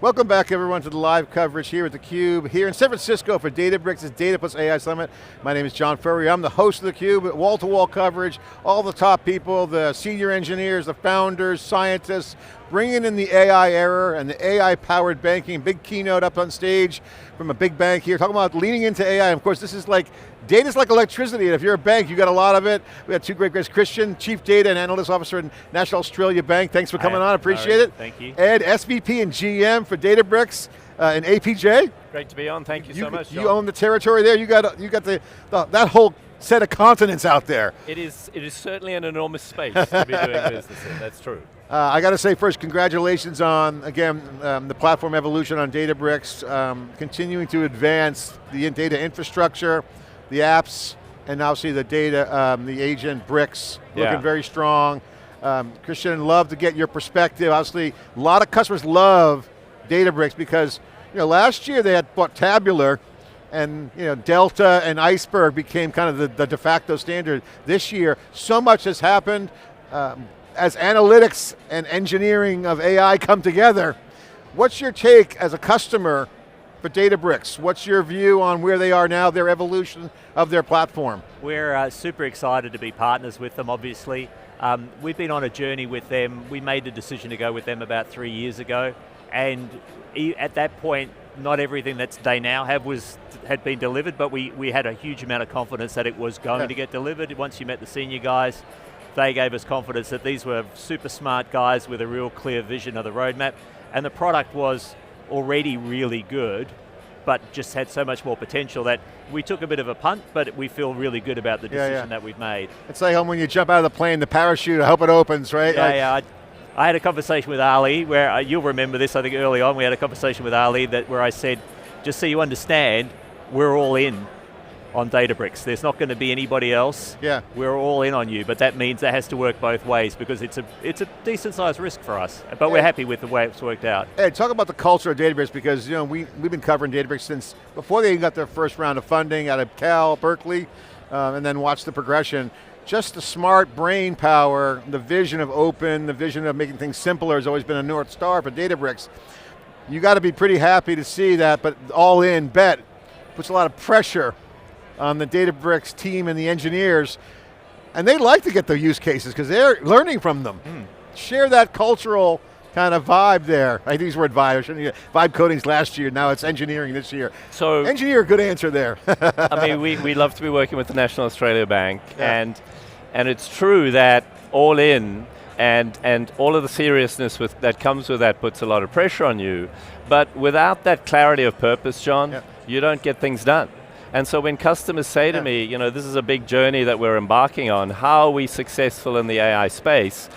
Welcome back everyone to the live coverage here at theCUBE, here in San Francisco for Databricks' Data+AI Summit. My name is John Furrier, I'm the host of theCUBE, wall-to-wall coverage, all the top people, the senior engineers, the founders, scientists, bringing in the AI era and the AI-powered banking. Big keynote up on stage from a big bank here, talking about leaning into AI. And of course, this is like, data's like electricity, and if you're a bank, you got a lot of it. We have two great guests, Christian, Chief Data and Analytics Officer at National Australia Bank. Thanks for coming on, appreciate it. Thank you. Ed, SVP and GM for Databricks and APJ. Great to be on, thank you so much, John. You own the territory there, you got that whole set of continents out there. It is certainly an enormous space to be doing business in, that's true. I got to say first, congratulations on, again, the platform evolution on Databricks, continuing to advance the data infrastructure, the apps, and obviously the data, the agent bricks, looking very strong. Christian, love to get your perspective. Obviously, a lot of customers love Databricks because last year they had bought Tabular, and Delta and Iceberg became kind of the de facto standard. This year, so much has happened. As analytics and engineering of AI come together, what's your take as a customer for Databricks? What's your view on where they are now, their evolution of their platform? We're super excited to be partners with them, obviously. We've been on a journey with them. We made the decision to go with them about 3 years ago, and at that point, not everything that they now have had been delivered, but we had a huge amount of confidence that it was going to get delivered. Once you met the senior guys, they gave us confidence that these were super smart guys with a real clear vision of the roadmap, and the product was already really good, but just had so much more potential that we took a bit of a punt, but we feel really good about the decision that we've made. It's like when you jump out of the plane, the parachute, I hope it opens, right? Yeah, I had a conversation with Ali, where you'll remember this, I think early on, we had a conversation with Ali where I said, just so you understand, we're all in on Databricks. There's not going to be anybody else. Yeah. We're all in on you, but that means that has to work both ways because it's a decent sized risk for us, but we're happy with the way it's worked out. Ed, talk about the culture of Databricks because we've been covering Databricks since before they got their first round of funding out of Cal, Berkeley, and then watch the progression. Just the smart brain power, the vision of open, the vision of making things simpler has always been a North Star for Databricks. You got to be pretty happy to see that, but all in bet puts a lot of pressure on the Databricks team and the engineers, and they like to get the use cases because they're learning from them. Share that cultural kind of vibe there. I think these were vibe codings last year, now it's engineering this year. So engineer, good answer there. I mean, we love to be working with the National Australia Bank, and it's true that all in and all of the seriousness that comes with that puts a lot of pressure on you, but without that clarity of purpose, John, you don't get things done. And so when customers say to me, this is a big journey that we're embarking on, how are we successful in the AI space?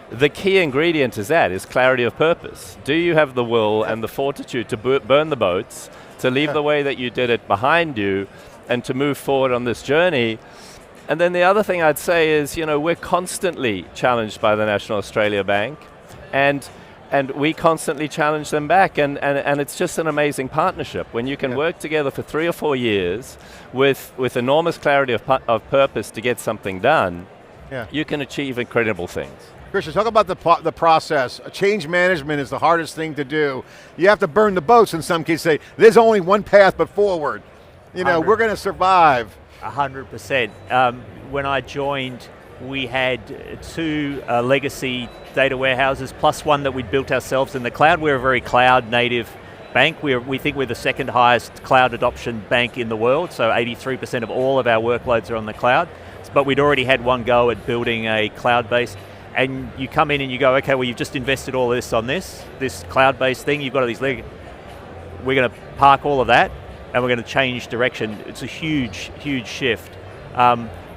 The key ingredient is clarity of purpose. Do you have the will and the fortitude to burn the boats, to leave the way that you did it behind you, and to move forward on this journey? And then the other thing I'd say is, we're constantly challenged by the National Australia Bank, and we constantly challenge them back, and it's just an amazing partnership. When you can work together for 3 or 4 years with enormous clarity of purpose to get something done, you can achieve incredible things. Christian, talk about the process. Change management is the hardest thing to do. You have to burn the boats in some cases, say, there's only one path but forward. We're going to survive. 100%. When I joined, we had 2 legacy data warehouses, plus one that we'd built ourselves in the cloud. We're a very cloud native bank. We think we're the second highest cloud adoption bank in the world, so 83% of all of our workloads are on the cloud. But we'd already had one go at building a cloud base, and you come in and you go, okay, well you've just invested all this on this cloud-based thing, you've got all these we're going to park all of that, and we're going to change direction. It's a huge, huge shift.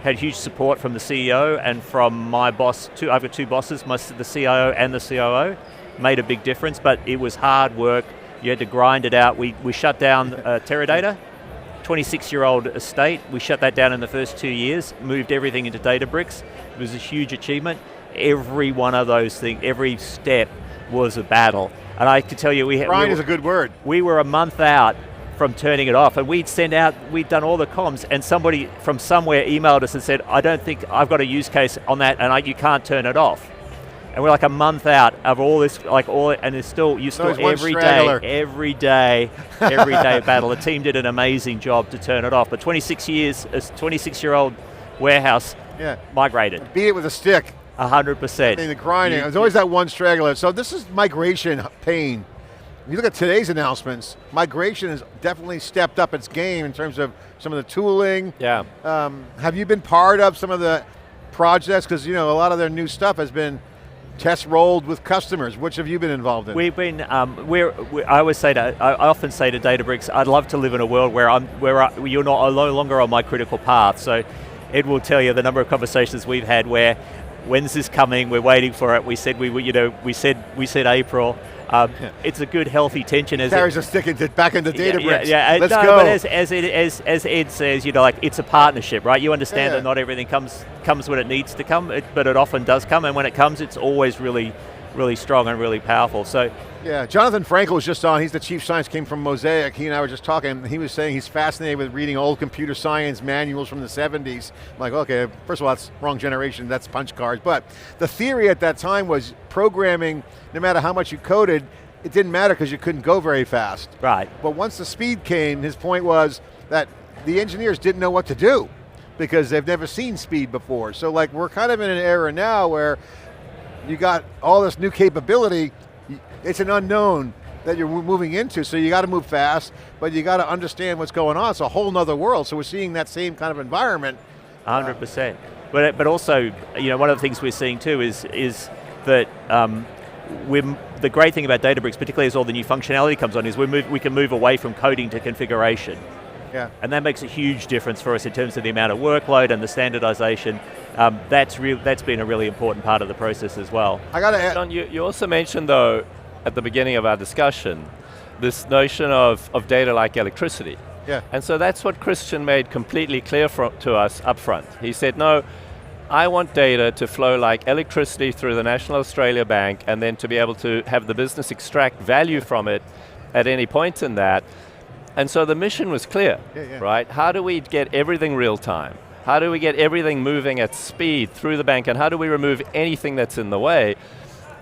Had huge support from the CEO and from my boss. I've got 2 bosses, the CIO and the COO. Made a big difference, but it was hard work. You had to grind it out. We shut down Teradata, 26-year-old estate. We shut that down in the first 2 years, moved everything into Databricks. It was a huge achievement. Every one of those things, every step was a battle. And I can tell you, grind is a good word. We were a month out from turning it off, and we'd done all the comms, and somebody from somewhere emailed us and said, I don't think I've got a use case on that, and you can't turn it off. And we're like a month out of all this, and it's still, you still every day battle. The team did an amazing job to turn it off. But 26 years, a 26-year-old warehouse migrated. Beat it with a stick. 100%. The grinding, there's always that one straggler. So this is migration pain. If you look at today's announcements, migration has definitely stepped up its game in terms of some of the tooling. Yeah. Have you been part of some of the projects? Because a lot of their new stuff has been test rolled with customers. Which have you been involved in? We've been. I often say to Databricks, I'd love to live in a world where you're no longer on my critical path. So, Ed will tell you the number of conversations we've had where, when's this coming? We're waiting for it. We said we said April. It's a good, healthy tension. Carries a stick back into Databricks. Let's go. But as Ed says, it's a partnership, right? You understand that not everything comes when it needs to come, but it often does come, and when it comes, it's always really, really strong and really powerful. So. Yeah, Jonathan Frankel was just on. He's the chief science, came from Mosaic. He and I were just talking. He was saying he's fascinated with reading old computer science manuals from the 70s. I'm like, okay, first of all, that's wrong generation, that's punch cards. But the theory at that time was programming, no matter how much you coded, it didn't matter because you couldn't go very fast. Right. But once the speed came, his point was that the engineers didn't know what to do because they've never seen speed before. So like we're kind of in an era now where you got all this new capability. It's an unknown that you're moving into, so you got to move fast, but you got to understand what's going on. It's a whole nother world, so we're seeing that same kind of environment. 100%. But also, one of the things we're seeing too is that the great thing about Databricks, particularly as all the new functionality comes on, is we can move away from coding to configuration. Yeah. And that makes a huge difference for us in terms of the amount of workload and the standardization. That's been a really important part of the process as well. I got to add. John, you also mentioned though, at the beginning of our discussion, this notion of data like electricity. Yeah. And so that's what Christian made completely clear to us up front. He said, no, I want data to flow like electricity through the National Australia Bank and then to be able to have the business extract value from it at any point in that. And so the mission was clear, right? How do we get everything real time? How do we get everything moving at speed through the bank, and how do we remove anything that's in the way?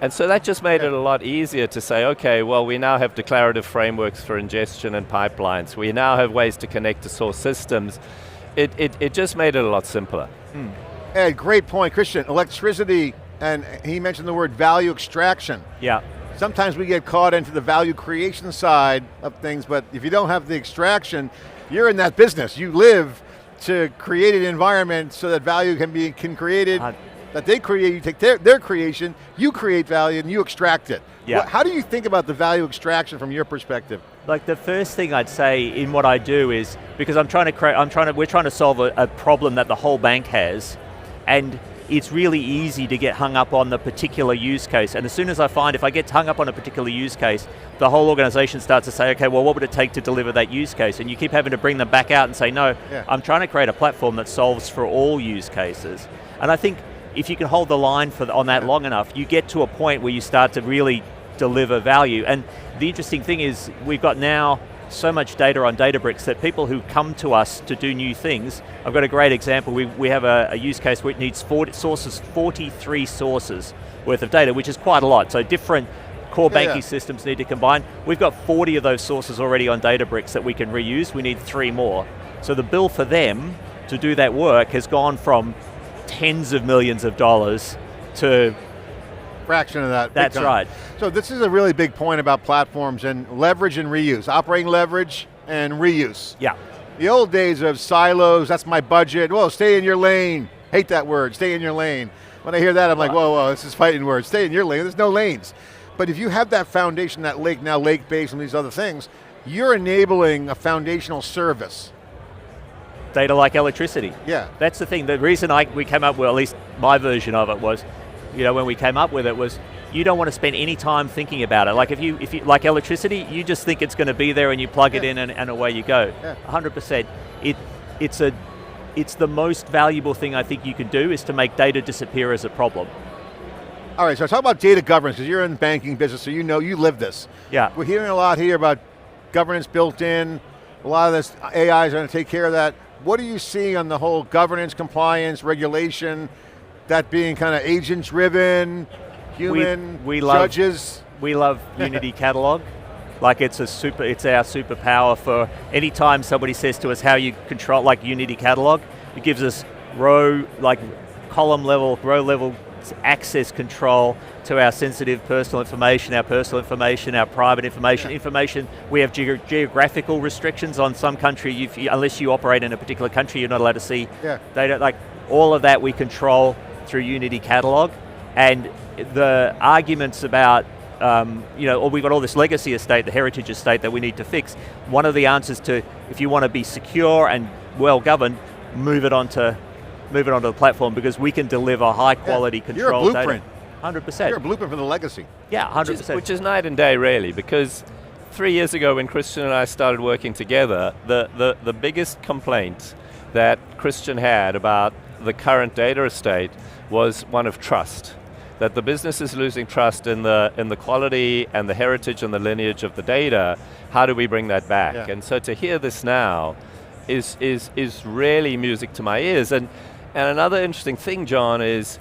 And so that just made it a lot easier to say, okay, well, we now have declarative frameworks for ingestion and pipelines. We now have ways to connect to source systems. It just made it a lot simpler. Ed, great point. Christian, electricity, and he mentioned the word value extraction. Yeah. Sometimes we get caught into the value creation side of things, but if you don't have the extraction, you're in that business. You live to create an environment so that value can be created, that they create, you take their creation, you create value and you extract it. Yeah. How do you think about the value extraction from your perspective? Like the first thing I'd say in what I do is, because we're trying to solve a problem that the whole bank has, and it's really easy to get hung up on the particular use case. And as soon as if I get hung up on a particular use case, the whole organization starts to say, okay, well, what would it take to deliver that use case? And you keep having to bring them back out and say, no, I'm trying to create a platform that solves for all use cases. And I think if you can hold the line on that long enough, you get to a point where you start to really deliver value. And the interesting thing is, we've got now so much data on Databricks that people who come to us to do new things, I've got a great example. We have a use case where it needs 43 sources worth of data, which is quite a lot. So different core banking systems need to combine. We've got 40 of those sources already on Databricks that we can reuse. We need 3 more. So the bill for them to do that work has gone from tens of millions of dollars to fraction of that. That's right. So this is a really big point about platforms and leverage and reuse, operating leverage and reuse. Yeah. The old days of silos, that's my budget, whoa, stay in your lane. Hate that word, stay in your lane. When I hear that, I'm like, whoa, this is fighting words. Stay in your lane, there's no lanes. But if you have that foundation, that lake, now lake-based and these other things, you're enabling a foundational service. Data like electricity. Yeah. That's the thing. The reason we came up with, at least my version of it was, when we came up with it was, you don't want to spend any time thinking about it. Like if you like electricity, you just think it's going to be there and you plug it in and away you go. 100%. It's the most valuable thing I think you can do is to make data disappear as a problem. All right, so talk about data governance, because you're in the banking business, so you live this. Yeah. We're hearing a lot here about governance built in, a lot of this AI is going to take care of that. What are you seeing on the whole governance, compliance, regulation, that being kind of agent-driven, human, we love, judges. We love Unity Catalog. Like it's our superpower for any time somebody says to us how you control, like Unity Catalog, it gives us column level, row level access control to our sensitive personal information, our private information. We have geographical restrictions on some country. Unless you operate in a particular country, you're not allowed to see data. Like all of that we control through Unity Catalog. And the arguments about, we've got all this legacy estate, the heritage estate that we need to fix. One of the answers to, if you want to be secure and well governed, move it onto the platform, because we can deliver high quality control You're a blueprint. Data. 100%. You're a blueprint for the legacy. Yeah, 100%. Which is night and day, really, because 3 years ago when Christian and I started working together, the biggest complaint that Christian had about the current data estate was one of trust. That the business is losing trust in the quality and the heritage and the lineage of the data. How do we bring that back? Yeah. And so to hear this now is really music to my ears. And another interesting thing, John, is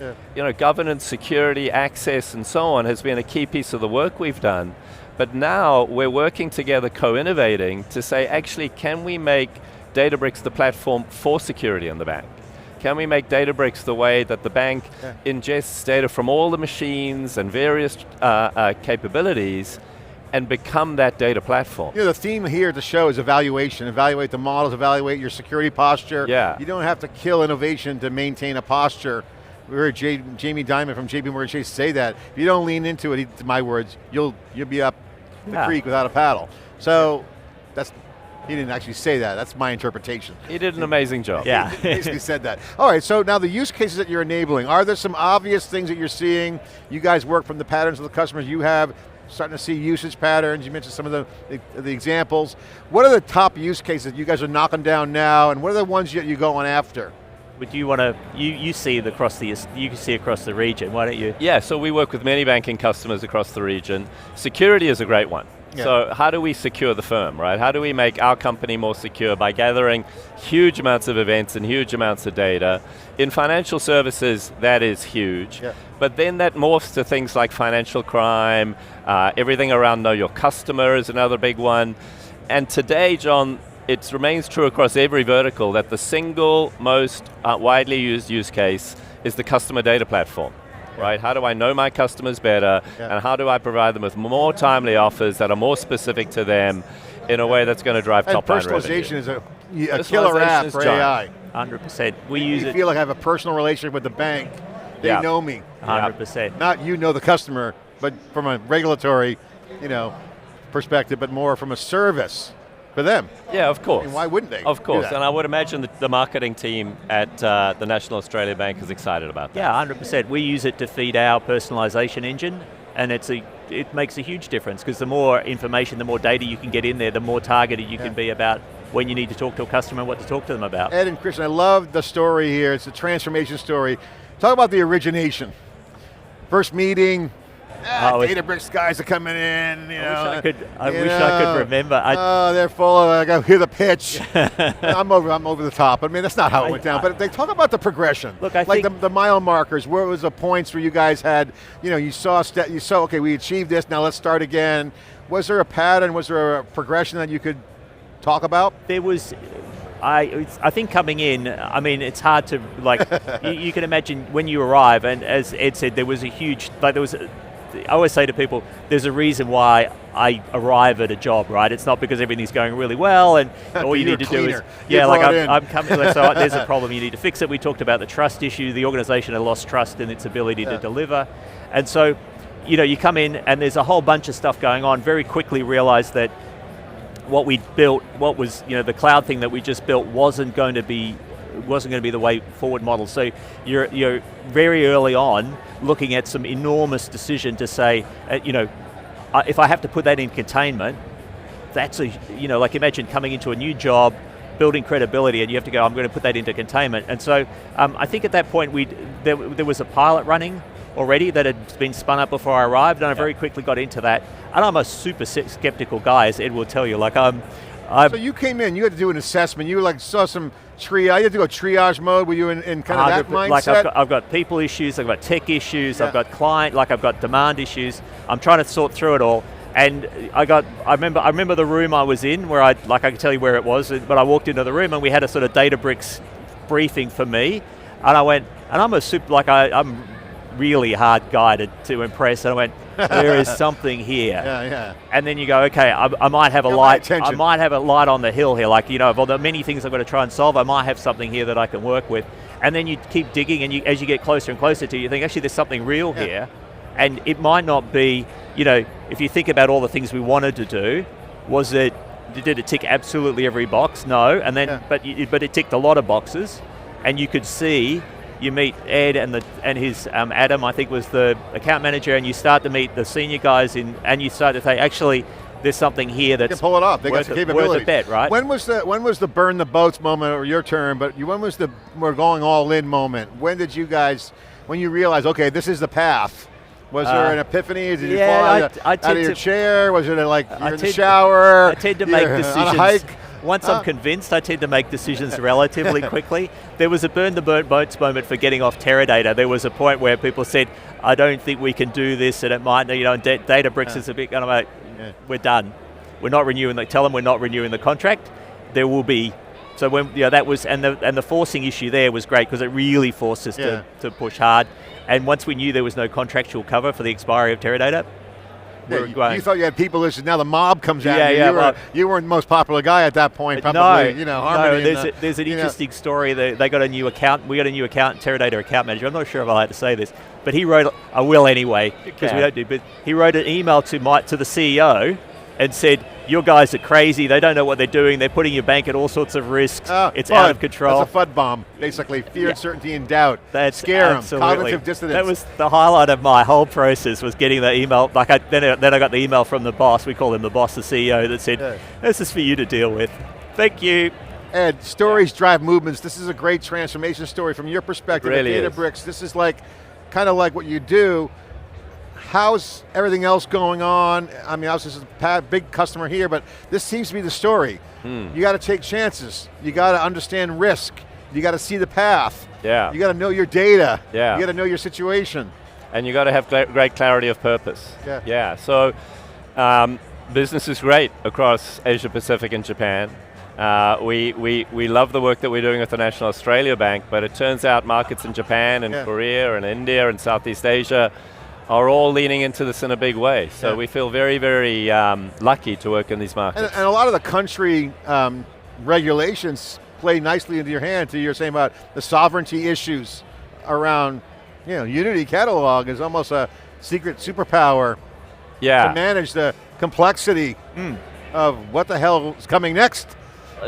governance, security, access, and so on has been a key piece of the work we've done. But now we're working together, co-innovating to say, actually, can we make Databricks the platform for security in the bank? Can we make Databricks the way that the bank ingests data from all the machines and various capabilities and become that data platform? The theme here at the show is evaluation. Evaluate the models, evaluate your security posture. Yeah. You don't have to kill innovation to maintain a posture. We heard Jamie Dimon from JP Morgan Chase say that. If you don't lean into it, to my words, you'll be up the creek without a paddle. So he didn't actually say that, that's my interpretation. He did an amazing job. Yeah. He basically said that. All right, so now the use cases that you're enabling, are there some obvious things that you're seeing? You guys work from the patterns of the customers you have, starting to see usage patterns, you mentioned some of the examples. What are the top use cases that you guys are knocking down now, and what are the ones that you're going after? Would you want to, you see it across the region, why don't you? Yeah, so we work with many banking customers across the region. Security is a great one. Yeah. So how do we secure the firm, right? How do we make our company more secure by gathering huge amounts of events and huge amounts of data? In financial services, that is huge. Yeah. But then that morphs to things like financial crime, everything around know your customer is another big one. And today, John, it remains true across every vertical that the single most widely used use case is the customer data platform. Right? How do I know my customers better, and how do I provide them with more timely offers that are more specific to them in a way that's going to drive top line revenue? Personalization is a killer app for AI. 100%. We use it. You feel like I have a personal relationship with the bank. They know me. 100%. Not you know the customer, but from a regulatory, perspective, but more from a service for them. Yeah, of course. I mean, why wouldn't they? Of course, and I would imagine that the marketing team at the National Australia Bank is excited about that. Yeah, 100%. We use it to feed our personalization engine, and it makes a huge difference, because the more information, the more data you can get in there, the more targeted you can be about when you need to talk to a customer and what to talk to them about. Ed and Christian, I love the story here. It's a transformation story. Talk about the origination. First meeting, Databricks guys are coming in, I wish I could remember. They're full of, I got to hear the pitch. I'm over the top. I mean, that's not how it went down, but they talk about the progression. Look, the mile markers, where was the points where you guys had, you saw, okay, we achieved this, now let's start again. Was there a pattern, was there a progression that you could talk about? There was, I think coming in, I mean, it's hard to, you can imagine when you arrive, and as Ed said, there was a huge, I always say to people, there's a reason why I arrive at a job, right? It's not because everything's going really well and all you need to do is, I'm coming, so there's a problem, you need to fix it. We talked about the trust issue. The organization had lost trust in its ability to deliver. And so, you come in and there's a whole bunch of stuff going on, very quickly realize that what we built, what was, the cloud thing that we just built wasn't going to be the way forward model. So you're very early on looking at some enormous decision to say, if I have to put that in containment, that's imagine coming into a new job, building credibility, and you have to go, I'm going to put that into containment. And so I think at that point there was a pilot running already that had been spun up before I arrived, and I very quickly got into that. And I'm a super skeptical guy, as Ed will tell you. So you came in, you had to do an assessment. You saw some you had to go triage mode? Were you in kind of that mindset? Like I've got people issues, I've got tech issues, I've got I've got demand issues. I'm trying to sort through it all. And I remember the room I was in where I can tell you where it was, but I walked into the room and we had a sort of Databricks briefing for me. And I went, and I'm really hard guy to impress, and I went, there is something here. And then you go, okay, I might have a light. I might have a light on the hill here. Like, of all the many things I've got to try and solve, I might have something here that I can work with. And then you keep digging, and as you get closer and closer to it, you think, actually, there's something real here. And it might not be, if you think about all the things we wanted to do, did it tick absolutely every box? No. And then, but it ticked a lot of boxes, and you could see. You meet Ed and his Adam, I think, was the account manager, and you start to meet the senior guys and you start to say, actually, there's something here that's you can pull it off. They got the capability. Worth a bet, right? When was the burn the boats moment, or your turn? But when was the we're going all in moment? When did you guys? When you realized, okay, this is the path? Was there an epiphany? Did you fall out of your chair? Was it like you're in the shower? I tend to make decisions. On a hike? Once I'm convinced, I tend to make decisions relatively quickly. There was a burn the boats moment for getting off Teradata. There was a point where people said, I don't think we can do this, and it might, and Databricks is a bit, and I'm like, we're done. We're not renewing tell them we're not renewing the contract. There will be, so when, that was, and the forcing issue there was great because it really forced us to push hard. And once we knew there was no contractual cover for the expiry of Teradata, you thought you had people listening. Now the mob comes out. You weren't the most popular guy at that point. Probably, there's an interesting story. They got a new account. We got a new Teradata account manager. I'm not sure if I had to say this, but he wrote. I will anyway because we don't do. But he wrote an email to the CEO and said, "Your guys are crazy. They don't know what they're doing. They're putting your bank at all sorts of risks. It's out of control." That's a FUD bomb, basically. Fear, uncertainty, and doubt. Scare them. Cognitive dissonance. That was the highlight of my whole process, was getting the email. Then I got the email from the boss. We call him the boss, the CEO, that said, "This is for you to deal with. Thank you." Ed, stories drive movements. This is a great transformation story from your perspective at Databricks. This is kind of like what you do. How's everything else going on? I mean, obviously this is a big customer here, but this seems to be the story. You got to take chances. You got to understand risk. You got to see the path. You got to know your data. You got to know your situation. And you got to have great clarity of purpose. So business is great across Asia Pacific and Japan. We love the work that we're doing with the National Australia Bank, but it turns out markets in Japan and Korea and India and Southeast Asia are all leaning into this in a big way. So we feel very, very lucky to work in these markets. And a lot of the country regulations play nicely into your hand. You're saying about the sovereignty issues around, Unity Catalog is almost a secret superpower to manage the complexity of what the hell is coming next.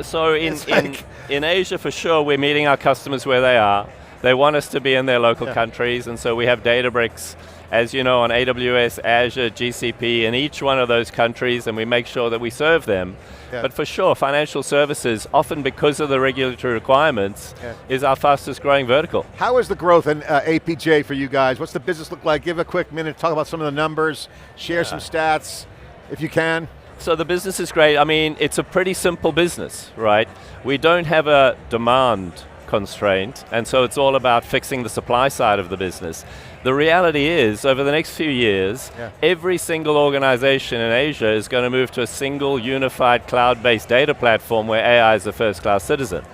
So in Asia, for sure, we're meeting our customers where they are. They want us to be in their local countries, and so we have Databricks, as you know, on AWS, Azure, GCP, in each one of those countries, and we make sure that we serve them. But for sure, financial services, often because of the regulatory requirements, is our fastest growing vertical. How is the growth in APJ for you guys? What's the business look like? Give a quick minute, talk about some of the numbers, share some stats, if you can. So the business is great. I mean, it's a pretty simple business, right? We don't have a demand constraint, and so it's all about fixing the supply side of the business. The reality is, over the next few years, every single organization in Asia is going to move to a single unified cloud-based data platform where AI is a first-class citizen.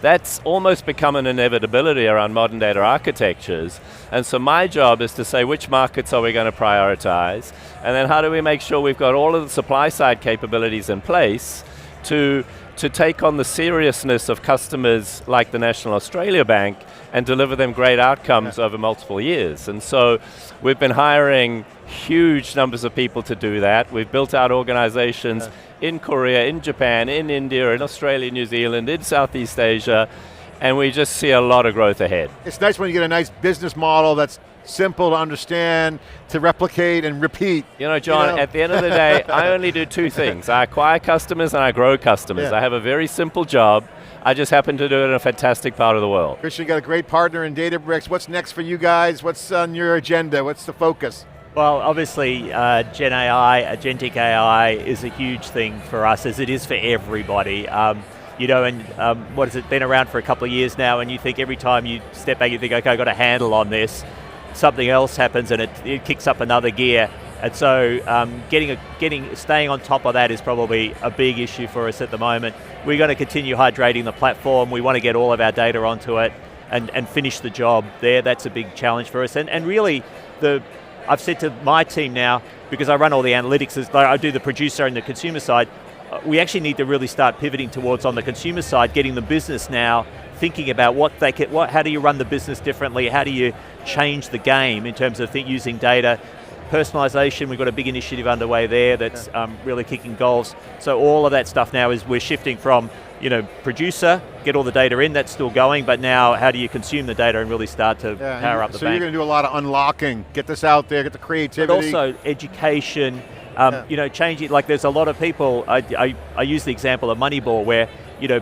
That's almost become an inevitability around modern data architectures, and so my job is to say which markets are we going to prioritize, and then how do we make sure we've got all of the supply side capabilities in place to take on the seriousness of customers like the National Australia Bank and deliver them great outcomes over multiple years. And so we've been hiring huge numbers of people to do that. We've built out organizations in Korea, in Japan, in India, in Australia, New Zealand, in Southeast Asia, and we just see a lot of growth ahead. It's nice when you get a nice business model that's simple to understand, to replicate and repeat. John, at the end of the day, I only do two things. I acquire customers and I grow customers. I have a very simple job. I just happen to do it in a fantastic part of the world. Christian, you got a great partner in Databricks. What's next for you guys? What's on your agenda? What's the focus? Well, obviously, GenAI, agentic AI is a huge thing for us, as it is for everybody. and what has it been around for a couple of years now, and you think every time you step back you think, okay, I've got a handle on this, something else happens and it kicks up another gear. And so staying on top of that is probably a big issue for us at the moment. We're going to continue hydrating the platform. We want to get all of our data onto it and finish the job there. That's a big challenge for us. And really, I've said to my team now, because I run all the analytics, I do the producer and the consumer side, we actually need to really start pivoting towards, on the consumer side, getting the business now thinking about how do you run the business differently, how do you change the game in terms of using data. Personalization, we've got a big initiative underway there that's really kicking goals. So all of that stuff now is we're shifting from, producer, get all the data in, that's still going, but now how do you consume the data and really start to power up the bank? So you're going to do a lot of unlocking, get this out there, get the creativity. But also education, changing, like there's a lot of people, I use the example of Moneyball where,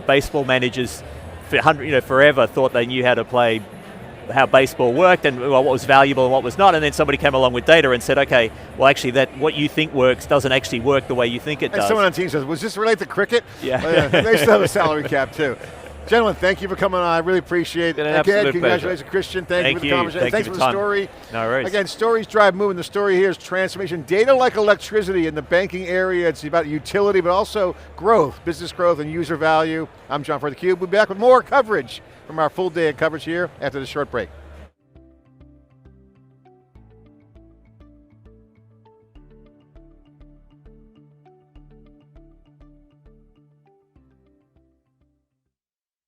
baseball managers forever thought they knew how baseball worked and what was valuable and what was not, and then somebody came along with data and said, okay, well actually what you think works doesn't actually work the way you think it does. And someone on the team says, was this related to cricket? Yeah. They still have a salary cap too. Gentlemen, thank you for coming on. I really appreciate it. Again, congratulations, Christian. Thank you for the conversation. Thanks for the story. No worries. Again, stories drive movement. The story here is transformation. Data like electricity in the banking area. It's about utility, but also growth, business growth and user value. I'm John for theCUBE. We'll be back with more coverage from our full day of coverage here after this short break.